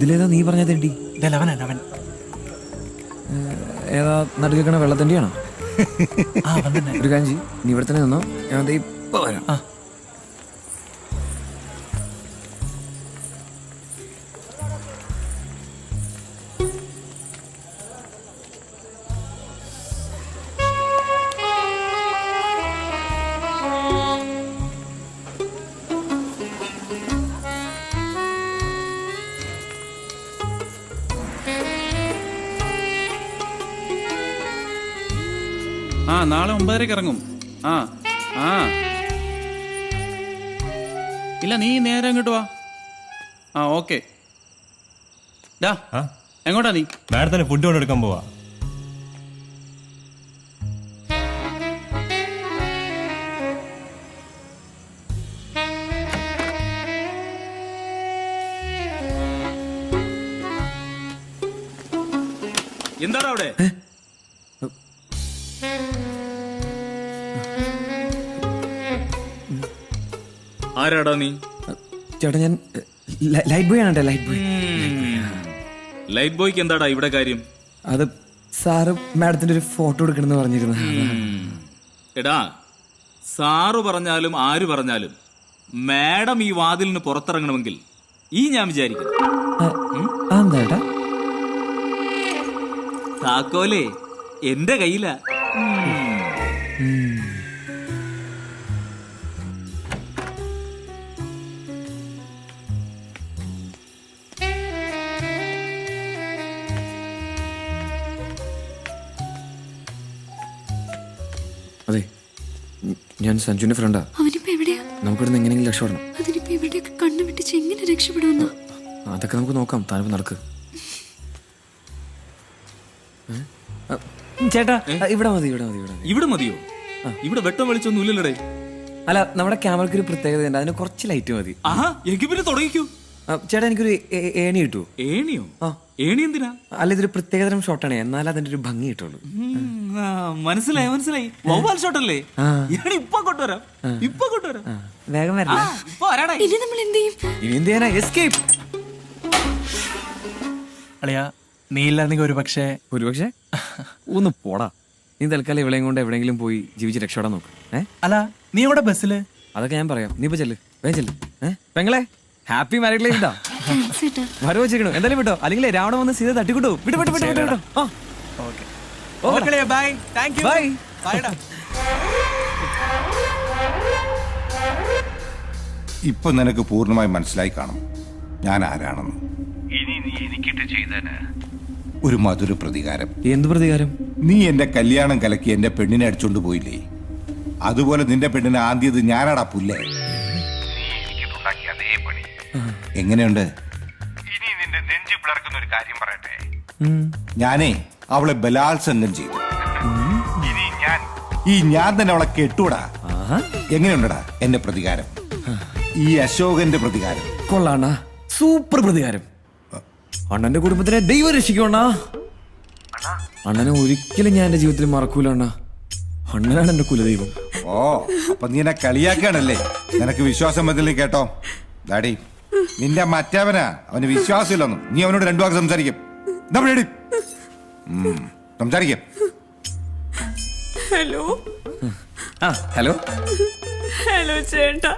ഇതിലേതാ നീ പറഞ്ഞ തെണ്ടി? അവൻ ഏതാ നടുക്കണ വെള്ളത്തണ്ടിയാണോ? ഒരു കാഞ്ചി നീ ഇവിടെ തന്നെ നിന്നോ, ഞാൻ ദേ ഇപ്പൊ വരാം. നാളെ 9:30 ഇറങ്ങും. ഇല്ല, നീ നേരെ അങ്ങോട്ട് വാ. ഓക്കെ. എങ്ങോട്ടാ നീ? മാഡത്തിന് ഫുഡ് കൊണ്ടെടുക്കാൻ പോവാ. എന്താണ് അവിടെ? ആരാടാ നീ? ചേട്ടാ ഞാൻ ലൈറ്റ് ബോയ് ആണ്. Light boy. ലൈറ്റ് ബോയ്ക്ക് എന്താടാ ഇവിടെ കാര്യം? അത് സാറ് മാഡത്തിന്റെ ഒരു ഫോട്ടോ എടുക്കണമെന്ന് പറഞ്ഞിരുന്നു. എടാ, സാറ് പറഞ്ഞാലും ആര് പറഞ്ഞാലും മാഡം ഈ വാതിലിന് പുറത്തിറങ്ങണമെങ്കിൽ ഞാൻ വിചാരിക്കുന്നു എന്താ താക്കോലേ എന്റെ കയ്യിലാ. അതെ, ഞാൻ സഞ്ജുവിന്റെ ഫ്രണ്ടാ. നമുക്കിവിടുന്ന് എങ്ങനെയെങ്കിലും രക്ഷപ്പെടണം. അതൊക്കെ നമുക്ക് നോക്കാം. താനിപ്പോ നടക്ക്. ചേട്ടാ ഇവിടെ മതി. ഇവിടെ മതിയോ? ഇവിടെ വെട്ടം വെളിച്ചൊന്നും ഇല്ലല്ലേ? അല്ല, നമ്മുടെ ക്യാമറയ്ക്ക് ഒരു പ്രത്യേകത ഉണ്ട്, അതിന് കുറച്ച് ലൈറ്റ് മതി. എനിക്ക് പിന്നെ തുടങ്ങിക്കൂ. ചേട്ടാ എനിക്കൊരു ഏണി കിട്ടൂ. ഏണിയോ? ഏണി എന്തിനാ? അല്ല, ഇതൊരു പ്രത്യേകതരം ഷോട്ടാണ്, എന്നാൽ അതിന്റെ ഒരു ഭംഗി കിട്ടുള്ളൂ. മനസ്സിലായി. വവ്വാൽ ഷോട്ടല്ലേ? ഇപ്പൊ കൊണ്ടുവരാം. വേഗം വരാം. ഇനി എന്ത് ചെയ്യാനാ? എസ്കേപ്പ്. അളിയാ, നീ ഇല്ലായിരുന്നെങ്കിൽ ഒരുപക്ഷെ ഒന്ന് പോടാ. നീ തൽക്കാലം ഇവളെയും കൊണ്ട് എവിടെയെങ്കിലും പോയി ജീവിച്ച് രക്ഷപ്പെടാൻ നോക്ക്. അല്ല, നീ ഇവിടെ ബസ്സില്? അതൊക്കെ ഞാൻ പറയാം. നീ ഇപ്പൊ ചെല്ല്, വേഗം ചെല്ല്. പെങ്ങളെ, ഹാപ്പി മാരീഡ് ലൈഫ്. ഇതാ വരവ് വെച്ചിരിക്കണു. എന്തായാലും വിട്ടോ, അല്ലെങ്കിൽ രാവണ വന്ന് സീത തട്ടിക്കിട്ടു. വിട്ടോ. ബൈ. ഇപ്പൊ നിനക്ക് പൂർണ്ണമായി മനസ്സിലായി കാണും ഞാൻ ആരാണെന്ന്. ഇനി നീ എനിക്കിട്ട് ചെയ്തേന് ഒരു മധുര പ്രതികാരം. എന്ത് പ്രതികാരം? നീ എന്റെ കല്യാണം കലക്കി എന്റെ പെണ്ണിനെ അടിച്ചോണ്ട് പോയില്ലേ, അതുപോലെ നിന്റെ പെണ്ണിനെ ആദ്യത് ഞാനാടാ പുല്ലേ. നീ എനിക്കിട്ടുണ്ടാക്കിയ അതേ പണി. എങ്ങനെയുണ്ട്? ഇനി നിന്റെ നെഞ്ചി പിളർക്കുന്ന ഒരു കാര്യം പറയട്ടെ. ഞാനേ അവളെ ബലാത്സംഗം ചെയ്തു. ഇനി ഞാൻ തന്നെ അവളെ കെട്ടൂടാ. എങ്ങനെയുണ്ടടാ എന്റെ പ്രതികാരം? ഈ അശോകന്റെ പ്രതികാരം കൊള്ളാണ്ണ. സൂപ്പർ പ്രതികാരം. അണ്ണന്റെ കുടുംബത്തിനെ ദൈവം രക്ഷിക്കണ. അണ്ണനെ ഒരിക്കലും ഞാൻ എന്റെ ജീവിതത്തിൽ മറക്കൂല അണ്ണ. അണ്ണനാണ് എന്റെ കുലദൈവം. ഓ, അപ്പൊ നീ എന്നെ കളിയാക്കാണല്ലേ? നിനക്ക് വിശ്വാസം വന്നില്ലേ? കേട്ടോ ഡാഡി, നിന്റെ മറ്റവനാ, അവന് വിശ്വാസമില്ലെന്നും. നീ അവനോട് രണ്ടു വാക്ക് സംസാരിക്കും. സംസാരിക്കും. ഹലോ ഹലോ ചേട്ടാ,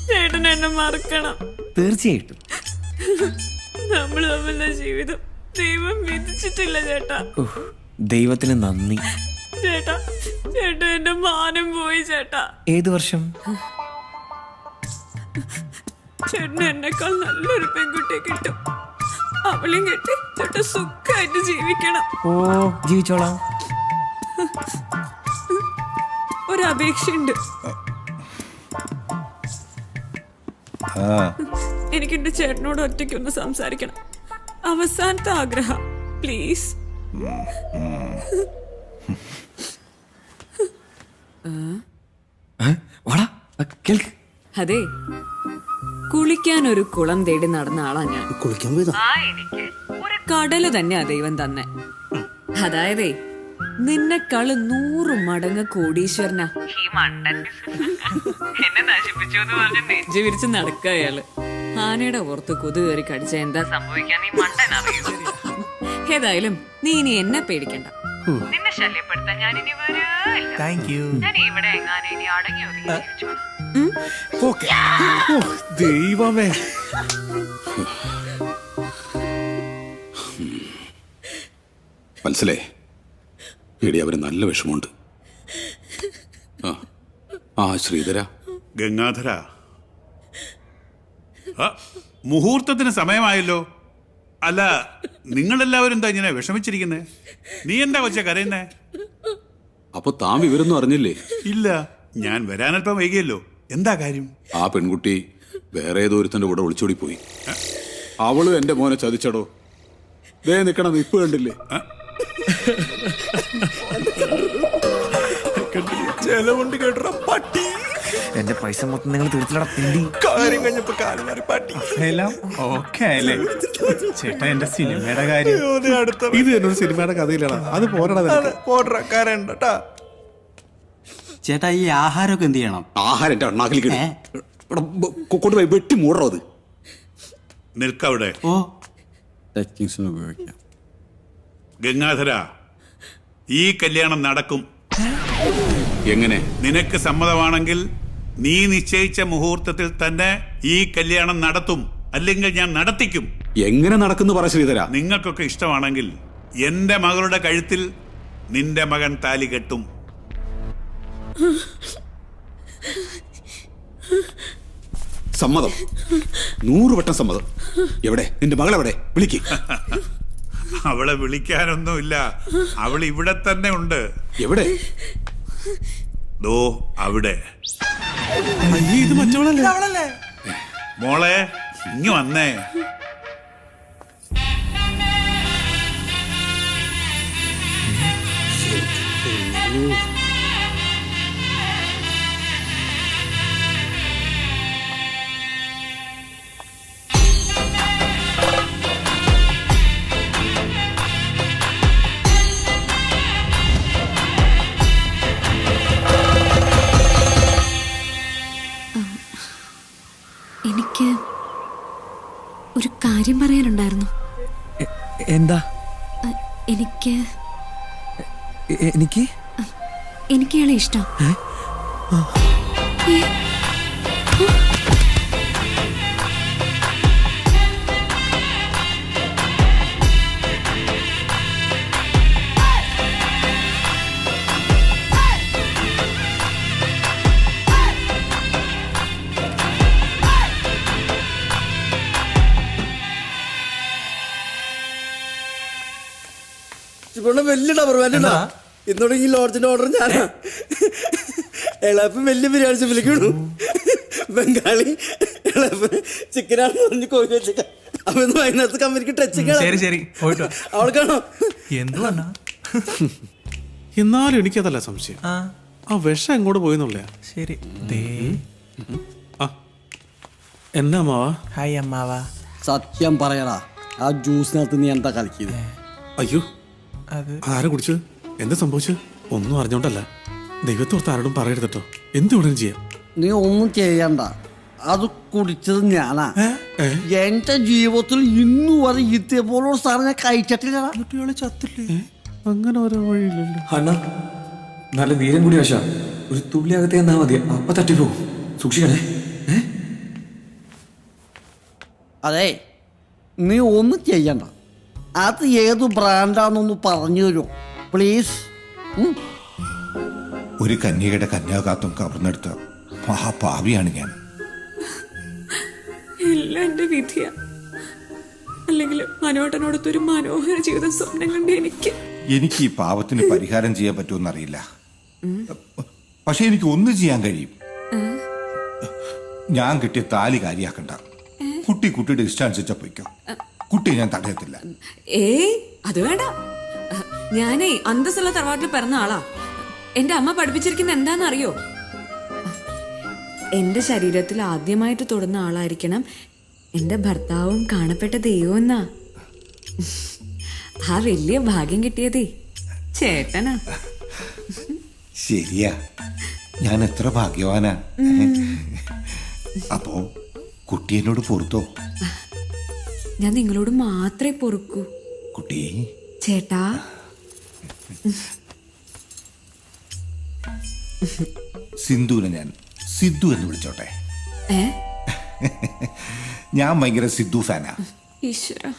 ചേട്ടൻ എന്നെ മറക്കണം. തീർച്ചയായിട്ടും. നമ്മൾ തമ്മിലുള്ള ജീവിതം ദൈവം വിധിച്ചിട്ടില്ല ചേട്ടാ. ദൈവത്തിന് നന്ദി ചേട്ടാ. ചേട്ടാ, എന്റെ മാനം പോയി ചേട്ടാ. ഏത് വർഷം? ചേട്ടന് എന്നെക്കാൾ നല്ലൊരു പെൺകുട്ടിയെ കിട്ടും. അവളെയും കെട്ടി ചേട്ടാ സുഖമായിട്ട് ജീവിക്കണം. ഓ, ജീവിച്ചോളാം. ഒരപേക്ഷയുണ്ട്. എനിക്ക് എന്റെ ചേട്ടനോട് ഒറ്റയ്ക്കൊന്ന് സംസാരിക്കണം. അവസാനത്തെ ആഗ്രഹം, പ്ലീസ്. അതെ, കുളിക്കാൻ ഒരു കുളം തേടി നടന്ന ആളാ ഞാൻ. ഒരു കടല് തന്നെ ദൈവം തന്നെ. അതായതേ, നിന്നെക്കാള് 100 മടങ്ങ് കോടീശ്വരനാ. എന്നെ നശിപ്പിച്ചു എന്ന് പറഞ്ഞ് നെഞ്ചു വിരിച്ച് നടക്കുക അയാള്. ആനയുടെ പുറത്ത് കൊതു കയറി കടിച്ച എന്താ സംഭവിക്കാൻ നീ മണ്ടനറിയോ? ഏതായാലും നീ ഇനി എന്നെ പേടിക്കണ്ട. നിന്നെ ശല്യപ്പെടുത്താൻ ഞാൻ ഇനി വരില്ല. Thank you. ഞാൻ ഇവിടെ എങ്ങാനും ഇനി അടങ്ങി ഒതുങ്ങി ജീവിച്ചോളാം. ദൈവമേ, മനസ്സിലേ എടി അവന് നല്ല വിഷമമുണ്ട്. ആ ശ്രീധര, ഗംഗാധര, മുഹൂർത്തത്തിന് സമയമായല്ലോ. അല്ല, നിങ്ങളെല്ലാവരും എന്താ ഇങ്ങനെ വിഷമിച്ചിരിക്കുന്നേ? നീ എന്താ കൊച്ചെ കരയുന്നേ? അപ്പൊ താൻ വിവരൊന്നും അറിഞ്ഞില്ലേ? ഇല്ല, ഞാൻ വരാനല്പം വൈകിയല്ലോ. എന്താ കാര്യം? ആ പെൺകുട്ടി വേറെ ഏതോ ഒരുത്തന്റെ കൂടെ ഒളിച്ചോടി പോയി. അവളും എന്റെ മോനെ ചതിച്ചടോ. ദേ നിക്കണം, ഇപ്പൊ കണ്ടില്ലേ? ചെലവുണ്ട് കേട്ടോ പട്ടി. എന്റെ പൈസ മൊത്തം നിങ്ങൾ തീർത്തില്ലടാ പിണ്ടി. കാര്യം കഴിഞ്ഞപ്പോ കാര്യം മാറി പട്ടി. എല്ലാം ഓക്കെ ആയല്ലേ ചേട്ടാ? എന്റെ സിനിമയുടെ കാര്യം ഇത് എന്നൊരു സിനിമയുടെ കഥയിലാണ്. അത് പോരാടാ. പോട്ടക്കാരണ്ടാ. ചേട്ടാ, ഈ ആഹാരമൊക്കെ എന്ത് ചെയ്യണം? ആഹാരം എന്റെ അണ്ണാക്കിലേക്ക് കൊണ്ടുപോയി വെട്ടി മൂടറോ അത്. നിൽക്കവിടെ. ഓ, ടെക്നിക്സിന് ഉപയോഗിക്കാം. ഗംഗാധര, ഈ കല്യാണം നടക്കും. എങ്ങനെ? നിനക്ക് സമ്മതമാണെങ്കിൽ നീ നിശ്ചയിച്ച മുഹൂർത്തത്തിൽ തന്നെ ഈ കല്യാണം നടത്തും. അല്ലെങ്കിൽ ഞാൻ നടത്തിക്കും. എങ്ങനെ നടക്കുന്നു പറ ശ്രീധര. നിങ്ങൾക്കൊക്കെ ഇഷ്ടമാണെങ്കിൽ എന്റെ മകളുടെ കഴുത്തിൽ നിന്റെ മകൻ താലി കെട്ടും. സമ്മതം, 100 വട്ടം സമ്മതം. എവിടെ നിന്റെ മകളെവിടെ? വിളിക്ക്. അവളെ വിളിക്കാനൊന്നുമില്ല, അവൾ ഇവിടെ തന്നെ ഉണ്ട്. എവിടെ? ദോ അവിടെ. ഇത് മറ്റവളല്ലേ? മോളെ, ഇങ്ങ് വന്നേ. എനിക്ക് ഒരു കാര്യം പറയാനുണ്ടായിരുന്നു. എന്താ? എനിക്ക് എനിക്ക് എനിക്ക് ഇയാളെ ഇഷ്ടം. വലിയ ഡബർ വേണ്ട. ഇന്നോട് ഈ ലോഡ്ജിന്റെ ഓർഡർ ഞാനാ. എളാപ്പ് വലിയ ബിരിയാണി വിളിക്കണു. ബംഗാളി എളാപ്പ് ചിക്കനാണെന്ന് പറഞ്ഞ് കോഴി വെച്ചിട്ട് അപ്പൊ വൈകുന്നേരത്തെ കമ്പനിക്ക് ശരി ശരി പോയിട്ട് അവൾക്കാണോ? എന്തുവാ? എന്നാലും എനിക്കതല്ല സംശയം. ആ വിഷം എങ്ങോട്ട് പോയിന്നുള്ളേ? ശരി. ദേ എന്നാ അമ്മാവാ? ഹായ് അമ്മാവാ. സത്യം പറയടാ, ആ ജ്യൂസിനകത്ത് നീ എന്താ കളിക്കുന്നത്? അയ്യോ, അത് ആരാ കുടിച്ചത്? എന്താ സംഭവിച്ചത്? ഒന്നും അറിഞ്ഞോണ്ടല്ല. ദൈവത്തോർത്ത് ആരോടും പറയരുതട്ടോ. എന്തുകൊണ്ടും ചെയ്യാം. നീ ഒന്നും ചെയ്യണ്ട, അത് കുടിച്ചത് ഞാനാ. എന്റെ ജീവിതത്തിൽ ഇന്നു വരെ ഇതേപോലുള്ള സാധനം ഞാൻ കഴിച്ചിട്ടില്ല. ചത്തില്ലേ? അങ്ങനെ ഓരോ വഴിയില്ലല്ലോ. അണ്ണ നല്ല വീരം കൂടി വശ. ഒരു തുള്ളി അകത്തെ എന്നാ മതി, അപ്പൊ തട്ടിപ്പോകും. സൂക്ഷിക്കണേ. അതെ, നീ ഒന്നും ചെയ്യണ്ട. അത് ഏത് ബ്രാൻഡാണെന്നൊന്ന് പറഞ്ഞു തരുമോ പ്ലീസ്? ഒരു കന്യകയുടെ കന്യാകാത്വം കവർന്നെടുത്ത മഹാപാവിയാണ് ഞാൻ. എല്ലാം എന്റെ വിധിയാ. അല്ലെങ്കിൽ മനോട്ടനോടൊത്തൊരു മനോഹര ജീവിതം സ്വപ്നം കണ്ട് എനിക്ക് ഈ പാവത്തിന് പരിഹാരം ചെയ്യാൻ പറ്റുമെന്നറിയില്ല. പക്ഷെ എനിക്ക് ഒന്നും ചെയ്യാൻ കഴിയും. ഞാൻ കിട്ടിയ താലി കാര്യാക്കണ്ട. കുട്ടിയുടെ ഇഷ്ടാനുസരിച്ച പോയിക്കോ. കുട്ടിയെ ഞാൻ തടയത്തില്ല. അത് വേണ്ട. ഞാനേ അന്തസ്സുള്ള തറവാട്ടിൽ പിറന്ന ആളാ. എന്റെ അമ്മ പഠിപ്പിച്ചിരിക്കുന്ന എന്താന്ന് അറിയോ? എന്റെ ശരീരത്തിൽ ആദ്യമായിട്ട് തൊടുന്ന ആളായിരിക്കണം എന്റെ ഭർത്താവും കാണപ്പെട്ട ദൈവം എന്നാ. ആ വലിയ ഭാഗ്യം കിട്ടിയതേ ചേട്ടനാ. ശരിയാ, ഞാൻ എത്ര ഭാഗ്യവാനാ. അപ്പോ കുട്ടി എന്നോട് പൊറുത്തോ? ഞാൻ നിങ്ങളോട് മാത്രമേ പൊറുക്കൂ. കുട്ടി, ചേട്ടാ, സിന്ധുവിനെ ഞാൻ സിദ്ധു എന്ന് വിളിച്ചോട്ടെ? ഏ ഞാൻ ഭയങ്കര സിദ്ധു ഫാനാ. ഈശ്വര.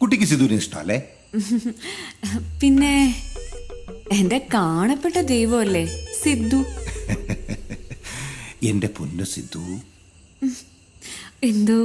കുട്ടിക്ക് സിദ്ധുവിനെ ഇഷ്ടമല്ലേ? പിന്നെ എന്റെ കാണപ്പെട്ട ദൈവമല്ലേ സിദ്ധു. എന്റെ പൊന്നു സിദ്ധു. എന്തോ